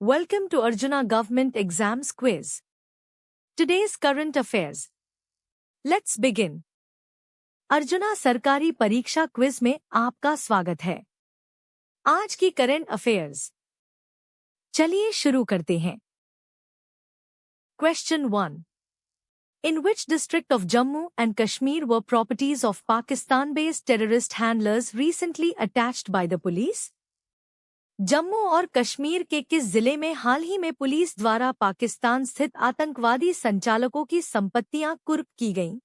Welcome to Arjuna Government Exams Quiz. Today's current affairs. Let's begin. Arjuna सरकारी परीक्षा quiz में आपका स्वागत है। आज की करंट अफेयर्स। चलिए शुरू करते हैं। Question 1. In which district of Jammu and Kashmir were properties of Pakistan-based terrorist handlers recently attached by the police? Jammu और कश्मीर के किस जिले में हाल ही में पुलिस द्वारा पाकिस्तान स्थित आतंकवादी संचालकों की संपत्तियां कुर्क की गईं?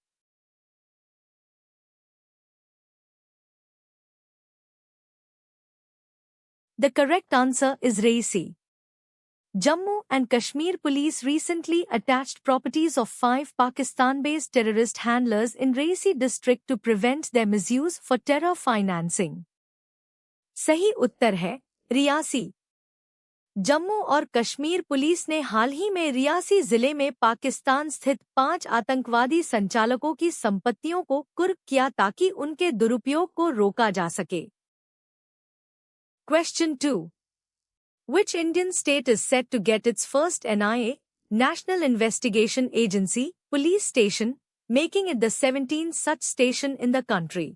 The correct answer is Reisi. Jammu and Kashmir police recently attached properties of 5 Pakistan-based terrorist handlers in Reisi district to prevent their misuse for terror financing. सही उत्तर है रियासी। जम्मू और कश्मीर पुलिस ने हाल ही में रियासी जिले में पाकिस्तान स्थित 5 आतंकवादी संचालकों की संपत्तियों को कुर्क किया ताकि उनके दुरुपयोग को रोका जा सके। Question 2. Which Indian state is set to get its first NIA, National Investigation Agency, police station, making it the 17th such station in the country?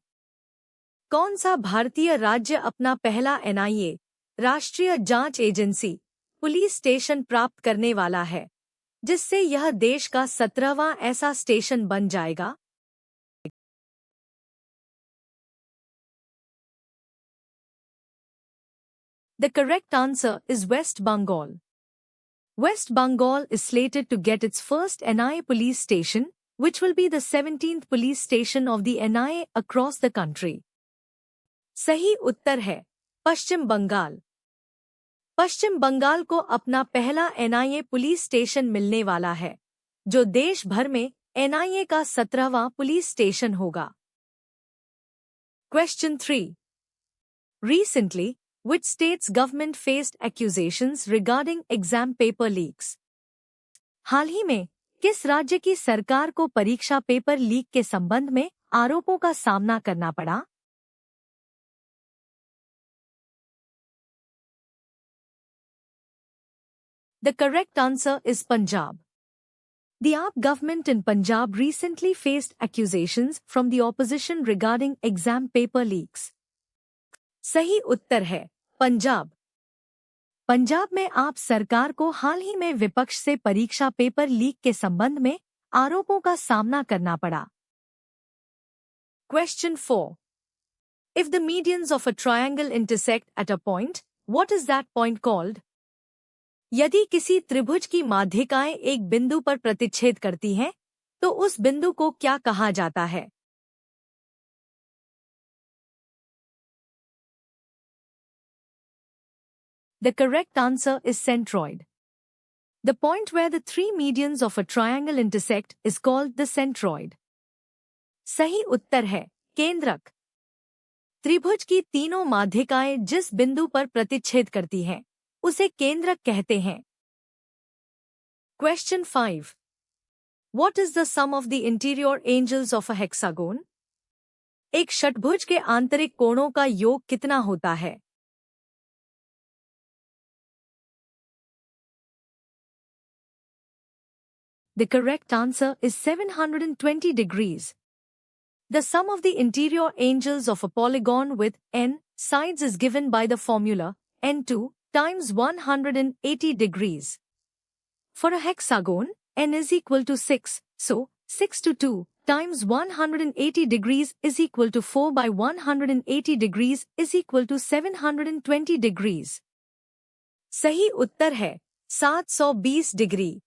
कौन सा भारतीय राज्य अपना पहला NIA, राष्ट्रीय जांच एजेंसी, पुलिस स्टेशन प्राप्त करने वाला है, जिससे यह देश का 17वां ऐसा स्टेशन बन जाएगा? The correct answer is West Bengal. West Bengal is slated to get its first NIA police station, which will be the 17th police station of the NIA across the country. सही उत्तर है पश्चिम बंगाल। पश्चिम बंगाल को अपना पहला NIA police station मिलने वाला है, जो देश भर में NIA का 17वां पुलिस स्टेशन होगा। Question 3. Recently, which state's government faced accusations regarding exam paper leaks? हाल ही में किस राज्य की सरकार को परीक्षा पेपर लीक के संबंध में आरोपों का सामना करना पड़ा? The correct answer is Punjab. The AAP government in Punjab recently faced accusations from the opposition regarding exam paper leaks. सही उत्तर है पंजाब। पंजाब में आप सरकार को हाल ही में विपक्ष से परीक्षा पेपर लीक के संबंध में आरोपों का सामना करना पड़ा। Question 4. If the medians of a triangle intersect at a point, what is that point called? यदि किसी त्रिभुज की माध्यिकाएं एक बिंदु पर प्रतिच्छेद करती हैं, तो उस बिंदु को क्या कहा जाता है? The correct answer is centroid. The point where the 3 medians of a triangle intersect is called the centroid. सही उत्तर है केंद्रक। त्रिभुज की तीनों माध्यिकाएं जिस बिंदु पर प्रतिच्छेद करती हैं, उसे केंद्रक कहते हैं। Question 5. What is the sum of the interior angles of a hexagon? एक षटभुज के आंतरिक कोणों का योग कितना होता है? The correct answer is 720 degrees. The sum of the interior angles of a polygon with n sides is given by the formula n2 times 180 degrees. For a hexagon, n is equal to 6, so 6 to 2 times 180 degrees is equal to 4 by 180 degrees is equal to 720 degrees. सही उत्तर है 720 degree.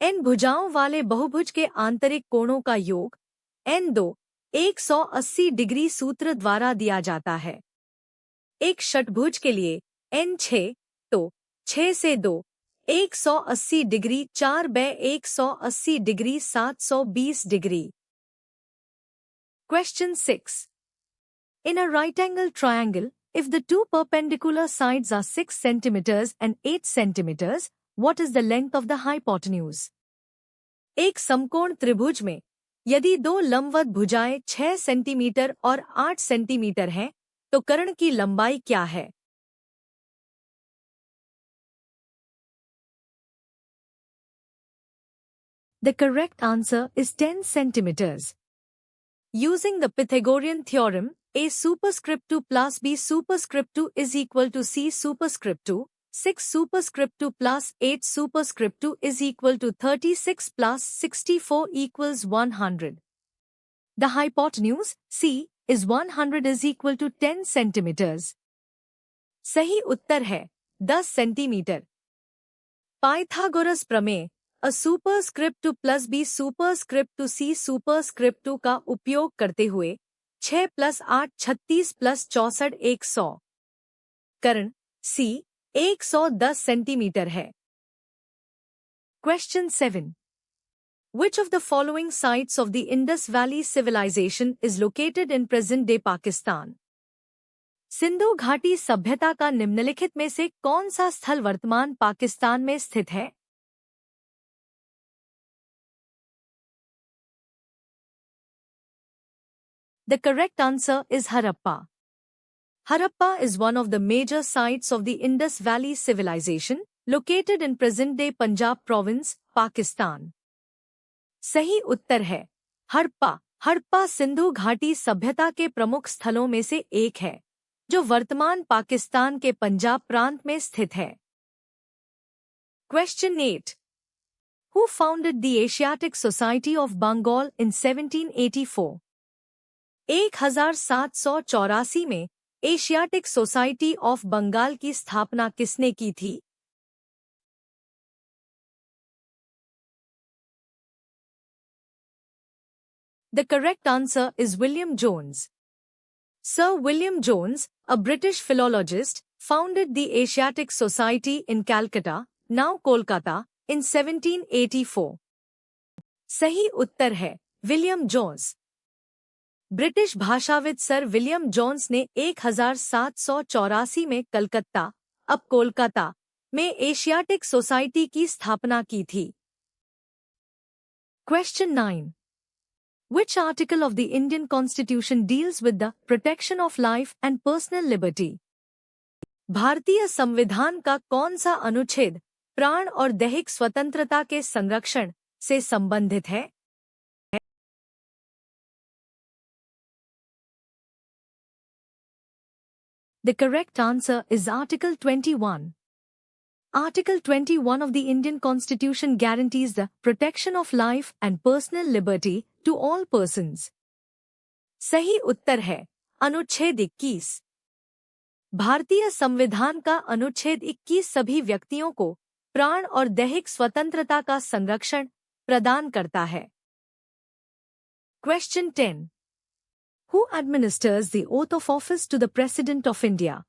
n भुजाओं वाले बहुभुज के आंतरिक कोणों का योग n2 180 डिग्री सूत्र द्वारा दिया जाता है। एक षटभुज के लिए n6 तो 6 से 2 180 degree 4 by 180 degree 720 degree. Question 6. In a right-angled triangle, if the two perpendicular sides are 6 centimeters and 8 centimeters, what is the length of the hypotenuse? एक समकोण त्रिभुज में यदि दो लंबवत भुजाएं 6 सेंटीमीटर और 8 सेंटीमीटर हैं, तो कर्ण की लंबाई क्या है? The correct answer is 10 centimeters. Using the Pythagorean theorem, a superscript 2 plus b superscript 2 is equal to c superscript 2, 6 superscript 2 plus 8 superscript 2 is equal to 36 plus 64 equals 100. The hypotenuse, c, is 100 is equal to 10 centimeters. सही उत्तर है 10 centimetre. Pythagoras प्रमेय, a superscript 2 plus b superscript 2 c superscript 2 का उपयोग करते हुए 6 plus 8 36 plus 64 100. कर्ण, c, 110 centimetre है. Question 7. Which of the following sites of the Indus Valley Civilization is located in present-day Pakistan? Sindhu घाटी सभ्यता का निम्नलिखित में से कौन सा स्थल वर्तमान पाकिस्तान में स्थित है? The correct answer is Harappa. Harappa is one of the major sites of the Indus Valley Civilization, located in present-day Punjab province, Pakistan. सही उत्तर है हड़प्पा. हड़प्पा सिंधु घाटी सभ्यता के प्रमुख स्थलों में से एक है, जो वर्तमान पाकिस्तान के पंजाब प्रांत में स्थित है. Question 8. Who founded the Asiatic Society of Bengal in 1784? 1784 में एशियाटिक सोसाइटी ऑफ बंगाल की स्थापना किसने की थी? The correct answer is William Jones. Sir William Jones, a British philologist, founded the Asiatic Society in Calcutta, now Kolkata, in 1784. सही उत्तर है William Jones. British भाषाविद सर विलियम जोन्स ने 1784 में कलकत्ता, अब कोलकाता, में एशियाटिक सोसाइटी की स्थापना की थी. Question 9. Which article of the Indian Constitution deals with the protection of life and personal liberty? भारतीय संविधान का कौन सा अनुच्छेद प्राण और दैहिक स्वतंत्रता के संरक्षण से संबंधित है? The correct answer is Article 21. Article 21 of the Indian Constitution guarantees the protection of life and personal liberty to all persons. सही उत्तर है अनुच्छेद 21. भारतीय संविधान का अनुच्छेद 21 सभी व्यक्तियों को प्राण और दैहिक स्वतंत्रता का संरक्षण प्रदान करता है. Question 10. Who administers the oath of office to the President of India?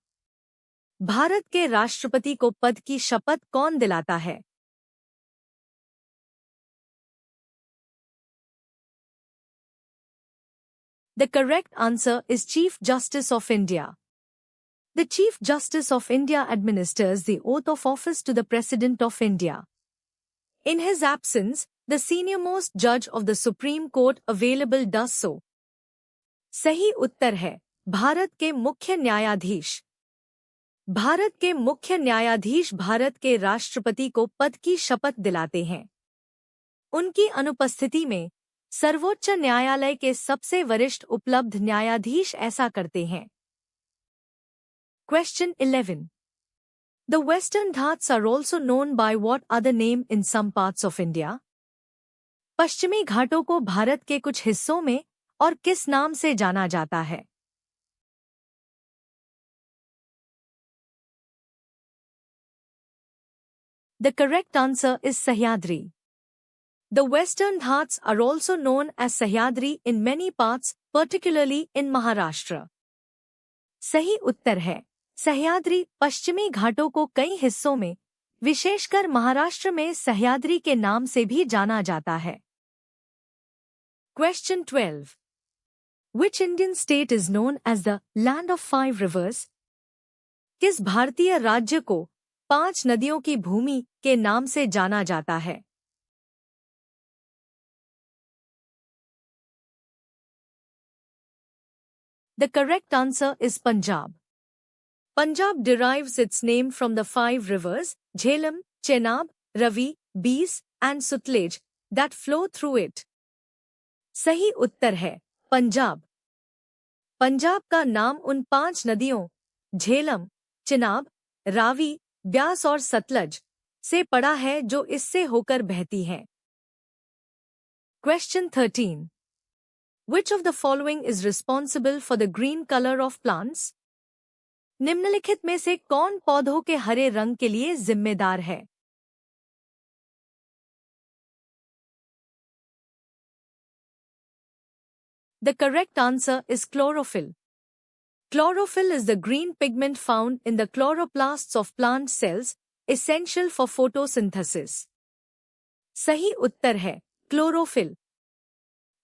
Bharat के राष्ट्रपति को पद की शपथ कौन दिलाता है? The correct answer is Chief Justice of India. The Chief Justice of India administers the oath of office to the President of India. In his absence, the senior-most judge of the Supreme Court available does so. सही उत्तर है भारत के मुख्य न्यायाधीश. भारत के मुख्य न्यायाधीश भारत के राष्ट्रपति को पद की शपथ दिलाते हैं. उनकी अनुपस्थिति में सर्वोच्च न्यायालय के सबसे वरिष्ठ उपलब्ध न्यायाधीश ऐसा करते हैं. Question 11. The Western Ghats are also known by what other name in some parts of India? पश्चिमी घाटों को भारत के कुछ हिस्सों में और किस नाम से जाना जाता है? The correct answer is Sahyadri. The Western Ghats are also known as Sahyadri in many parts, particularly in Maharashtra. सही उत्तर है सह्याद्री. पश्चिमी घाटों को कई हिस्सों में, विशेषकर महाराष्ट्र में सह्याद्री के नाम से भी जाना जाता है. Question 12. Which Indian state is known as the Land of Five Rivers? किस भारतीय राज्य को 5 नदियों की भूमि के नाम से जाना जाता है? The correct answer is Punjab. Punjab derives its name from the 5 rivers, Jhelum, Chenab, Ravi, Beas, and Sutlej, that flow through it. सही उत्तर है पंजाब। पंजाब का नाम उन 5 नदियों झेलम, चिनाब, रावी, ब्यास और सतलज से पड़ा है जो इससे होकर बहती हैं। Question 13. Which of the following is responsible for the green color of plants? निम्नलिखित में से कौन पौधों के हरे रंग के लिए जिम्मेदार है? The correct answer is chlorophyll. Chlorophyll is the green pigment found in the chloroplasts of plant cells, essential for photosynthesis. सही उत्तर है क्लोरोफिल।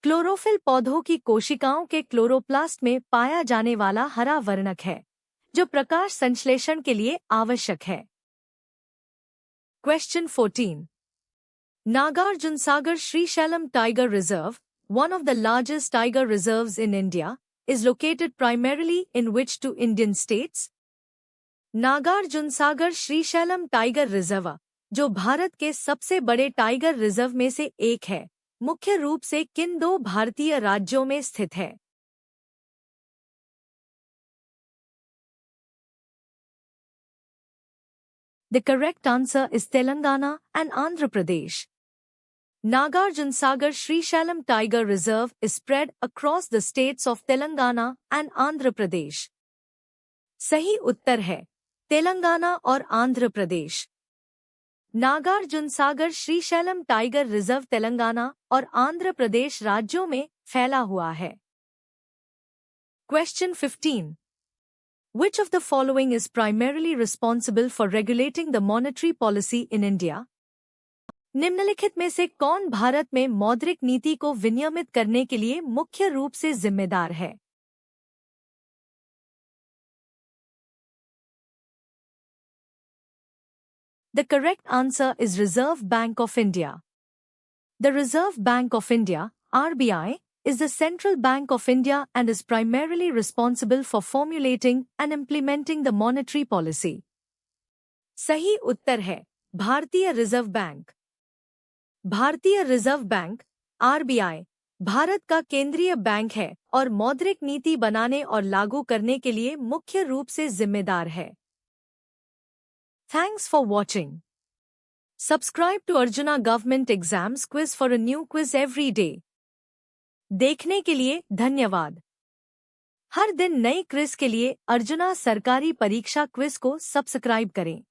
क्लोरोफिल पौधों की कोशिकाओं के क्लोरोप्लास्ट में पाया जाने वाला हरा वर्णक है, जो प्रकाश संश्लेषण के लिए आवश्यक है। Question 14. Nagarjunsagar Srisailam Tiger Reserve, one of the largest tiger reserves in India, is located primarily in which two Indian states? Nagarjunasagar Srisailam tiger reserve, जो भारत के सबसे बड़े टाइगर रिजर्व में से एक है, मुख्य रूप से किन 2 भारतीय राज्यों में स्थित है? The correct answer is Telangana and Andhra Pradesh. Nagarjunsagar Srisailam Tiger Reserve is spread across the states of Telangana and Andhra Pradesh. सही उत्तर है तेलंगाना और आंध्र प्रदेश। नागार्जुनसागर श्रीशैलम टाइगर रिजर्व तेलंगाना और आंध्र प्रदेश राज्यों में फैला हुआ है। Question 15. Which of the following is primarily responsible for regulating the monetary policy in India? निम्नलिखित में से कौन भारत में मौद्रिक नीति को विनियमित करने के लिए मुख्य रूप से जिम्मेदार है? The correct answer is Reserve Bank of India. The Reserve Bank of India, RBI, is the central bank of India and is primarily responsible for formulating and implementing the monetary policy. सही उत्तर है भारतीय reserve bank. भारतीय reserve bank, RBI, Bharat का केंद्रीय bank है और मौद्रिक नीति बनाने और लागू करने के लिए मुख्य रूप से जिम्मेदार है। Thanks for watching. Subscribe to Arjuna Government Exams Quiz for a new quiz every day. देखने के लिए धन्यवाद। हर दिन नई क्विज के लिए अर्जुना सरकारी परीक्षा क्विज को सब्सक्राइब करें।